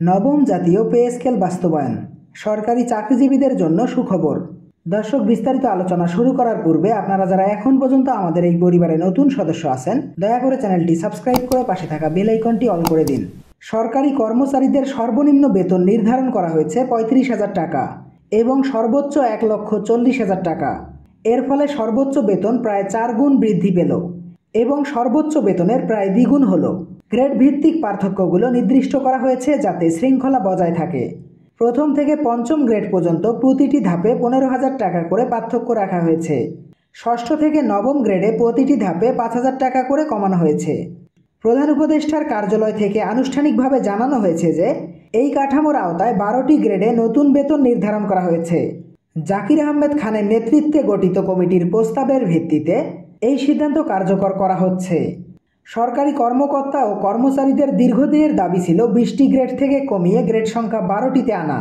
নবম জাতীয় pay scale বাস্তবায়ন সরকারি চাকরিজীবীদের জন্য সুখবর। দর্শক, বিস্তারিত আলোচনা শুরু করার পূর্বে আপনারা যারা এখন পর্যন্ত আমাদের এই পরিবারে নতুন সদস্য আছেন, দয়া করে চ্যানেলটি সাবস্ক্রাইব করে পাশে থাকা বেল আইকনটি অন করে দিন। সরকারি কর্মচারীদের সর্বনিম্ন বেতন নির্ধারণ করা হয়েছে 35,000 টাকা এবং সর্বোচ্চ 1,40,000 টাকা। এর ফলে সর্বোচ্চ বেতন প্রায় 4 গুণ বৃদ্ধি পেল এবং সর্বোচ্চ বেতনের প্রায় দ্বিগুণ হলো। গ্রেড ভিত্তিক পার্থক্যগুলো নির্দিষ্ট করা হয়েছে যাতে শৃঙ্খলা বজায় থাকে। প্রথম থেকে পঞ্চম গ্রেড পর্যন্ত প্রতিটি ধাপে 15,000 টাকা করে পার্থক্য রাখা হয়েছে। ষষ্ঠ থেকে নবম গ্রেডে প্রতিটি ধাপে 5,000 টাকা করে কমানো হয়েছে। প্রধান উপদেষ্টার কার্যালয় থেকে আনুষ্ঠানিকভাবে জানানো হয়েছে যে এই কাঠামোর আওতায় 12টি গ্রেডে নতুন বেতন নির্ধারণ করা হয়েছে। জাকির আহমেদ খানের নেতৃত্বে গঠিত কমিটির প্রস্তাবের ভিত্তিতে এই সিদ্ধান্ত কার্যকর করা হচ্ছে। সরকারি কর্মকর্তা ও কর্মচারীদের দীর্ঘদিনের দাবি ছিল 20টি গ্রেড থেকে কমিয়ে গ্রেড সংখ্যা 12টিতে আনা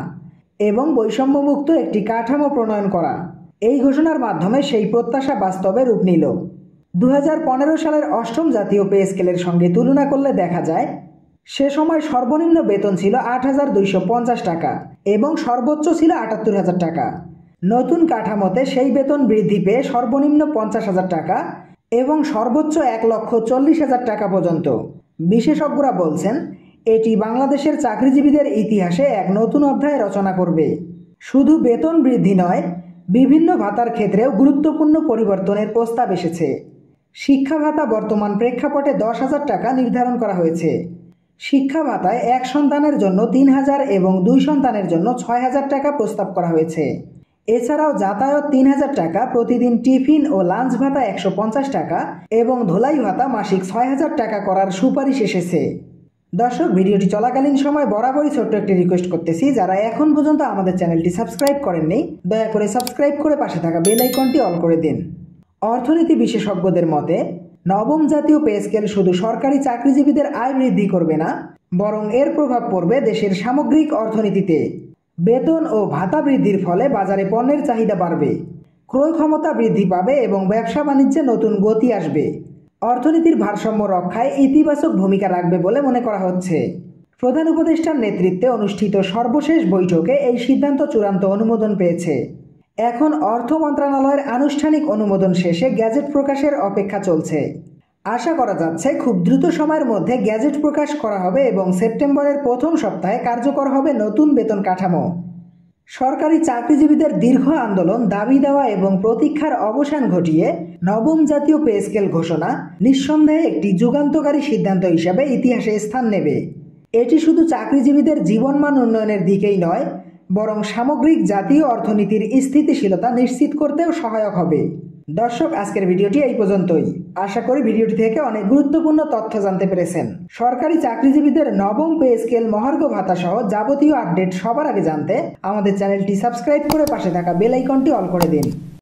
এবং বৈষম্যমুক্ত একটি কাঠামো প্রণয়ন করা। এই ঘোষণার মাধ্যমে সেই প্রত্যাশা বাস্তবে রূপ নিল। 2015 সালের অষ্টম জাতীয় পে স্কেলের সঙ্গে তুলনা করলে দেখা যায় সে সময় সর্বনিম্ন বেতন ছিল 8,250 টাকা এবং সর্বোচ্চ ছিল 78,000 টাকা। নতুন কাঠামোতে সেই বেতন বৃদ্ধি পেয়ে সর্বনিম্ন 50,000 টাকা এবং সর্বোচ্চ 1,40,000 টাকা পর্যন্ত। বিশেষজ্ঞরা বলছেন এটি বাংলাদেশের চাকরিজীবীদের ইতিহাসে এক নতুন অধ্যায় রচনা করবে। শুধু বেতন বৃদ্ধি নয়, বিভিন্ন ভাতার ক্ষেত্রেও গুরুত্বপূর্ণ পরিবর্তনের প্রস্তাব এসেছে। শিক্ষা ভাতা বর্তমান প্রেক্ষাপটে 10,000 টাকা নির্ধারণ করা হয়েছে। শিক্ষা ভাতায় 1 সন্তানের জন্য 3,000 এবং 2 সন্তানের জন্য 6,000 টাকা প্রস্তাব করা হয়েছে। এছাড়াও যাতায়াত 3,000 টাকা, প্রতিদিন টিফিন ও লাঞ্চ ভাতা 150 টাকা এবং ধোলাই ভাতা মাসিক 6,000 টাকা করার সুপারিশ এসেছে। দর্শক, ভিডিওটি চলাকালীন সময় বরাবরই ছোট্ট একটি রিকোয়েস্ট করতেছি, যারা এখন পর্যন্ত আমাদের চ্যানেলটি সাবস্ক্রাইব করেননি, দয়া করে সাবস্ক্রাইব করে পাশে থাকা বেল আইকনটি অন করে দিন। অর্থনীতি বিশেষজ্ঞদের মতে নবম জাতীয় পে স্কেল শুধু সরকারি চাকরিজীবীদের আয় বৃদ্ধি করবে না, বরং এর প্রভাব পড়বে দেশের সামগ্রিক অর্থনীতিতে। বেতন ও ভাতা বৃদ্ধির ফলে বাজারে পণ্যের চাহিদা বাড়বে, ক্রয় ক্ষমতা বৃদ্ধি পাবে এবং ব্যবসা বাণিজ্যে নতুন গতি আসবে। অর্থনীতির ভারসাম্য রক্ষায় ইতিবাচক ভূমিকা রাখবে বলে মনে করা হচ্ছে। প্রধান উপদেষ্টার নেতৃত্বে অনুষ্ঠিত সর্বশেষ বৈঠকে এই সিদ্ধান্ত চূড়ান্ত অনুমোদন পেয়েছে। এখন অর্থ মন্ত্রণালয়ের আনুষ্ঠানিক অনুমোদন শেষে গ্যাজেট প্রকাশের অপেক্ষা চলছে। আশা করা যাচ্ছে খুব দ্রুত সময়ের মধ্যে গ্যাজেট প্রকাশ করা হবে এবং সেপ্টেম্বরের প্রথম সপ্তাহে কার্যকর হবে নতুন বেতন কাঠামো। সরকারি চাকরিজীবীদের দীর্ঘ আন্দোলন, দাবি দেওয়া এবং প্রতীক্ষার অবসান ঘটিয়ে নবম জাতীয় পে স্কেল ঘোষণা নিঃসন্দেহে একটি যুগান্তকারী সিদ্ধান্ত হিসাবে ইতিহাসে স্থান নেবে। এটি শুধু চাকরিজীবীদের জীবনমান উন্নয়নের দিকেই নয়, বরং সামগ্রিক জাতীয় অর্থনীতির স্থিতিশীলতা নিশ্চিত করতেও সহায়ক হবে। দর্শক, আজকের ভিডিওটি এই পর্যন্তই। আশা করি ভিডিওটি থেকে অনেক গুরুত্বপূর্ণ তথ্য জানতে পেরেছেন। সরকারি চাকরিজীবীদের নবম পে স্কেল, মহার্ঘ ভাতা সহ যাবতীয় আপডেট সবার আগে জানতে আমাদের চ্যানেলটি সাবস্ক্রাইব করে পাশে থাকা বেল আইকনটি অন করে দিন।